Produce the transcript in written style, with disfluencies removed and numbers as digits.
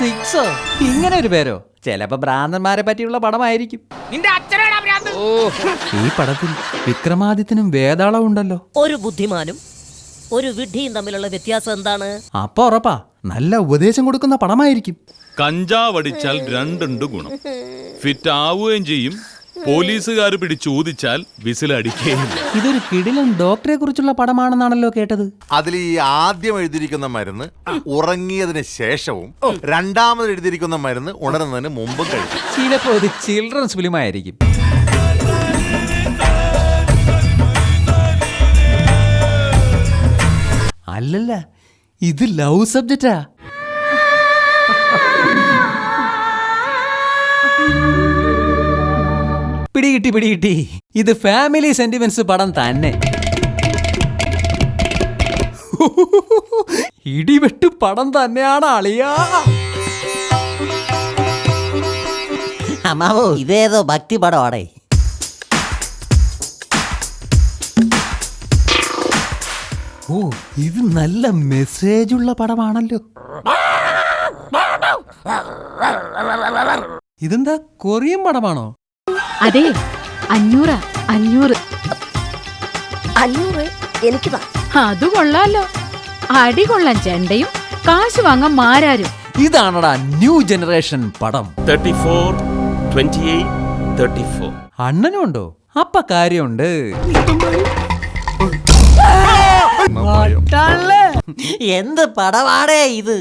സിക്സോ ഇങ്ങനെ ഒരു പേരോ? ചിലപ്പോ ഭ്രാന്തന്മാരെ പറ്റിയുള്ള പടമായിരിക്കും. ഈ പടത്തിൽ വിക്രമാദിത്യനും വേതാളവും ഉണ്ടല്ലോ. ഒരു ബുദ്ധിമാനും ഒരു വിഡ്ഢിയും തമ്മിലുള്ള വ്യത്യാസം എന്താണ്? അപ്പൊ ഉറപ്പാ നല്ല ഉപദേശം കൊടുക്കുന്ന പടമായിരിക്കും. കഞ്ചാവടിച്ചാൽ രണ്ടുണ്ട് ഗുണം. ഫിറ്റ് ആവുകയും ചെയ്യും, പോലീസുകാർ പിടിച്ചോദിച്ചാൽ വിസിലടിക്കുകയില്ല. ഇതൊരു കിടിലൻ ഡോക്ടറെ കുറിച്ചുള്ള പടമാണെന്നാണല്ലോ കേട്ടത്. അതിൽ ഈ ആദ്യം എഴുതിയിരിക്കുന്ന മരുന്ന് ഉറങ്ങിയതിന് ശേഷവും രണ്ടാമത് എഴുതിയിരിക്കുന്ന മരുന്ന് ഉണരുന്നതിന് മുമ്പും കഴിക്കും. ചിലപ്പോ ഇത് ചിൽഡ്രൻസ് ഫിലിം ആയിരിക്കും. അല്ലല്ല, ഇത് ലവ് സബ്ജക്റ്റാ. പിടികിട്ടി. ഇത് ഫാമിലി സെന്റിമെന്റ്സ് പടം തന്നെ. ഇടിവെട്ട് പടം തന്നെയാണ് അളിയാ. അമ്മാവോ, ഇതേതോ ഭക്തി പടമാണേ. ഓ, ഇത് നല്ല മെസ്സേജ് ഉള്ള പടമാണല്ലോ. ഇതെന്താ കൊറിയൻ പടമാണോ? അതെ, 500 എനിക്ക് അത് കൊള്ളാലോ. അടി കൊള്ളാൻ ചെണ്ടയും കാശ് വാങ്ങാൻ മാരാരും. ഇതാണടാ ന്യൂ ജനറേഷൻ പടം. 34, 28, 34. അണ്ണനും ഉണ്ടോ? അപ്പ കാര്യമുണ്ട്. എന്ത് പടമാണേ ഇത്?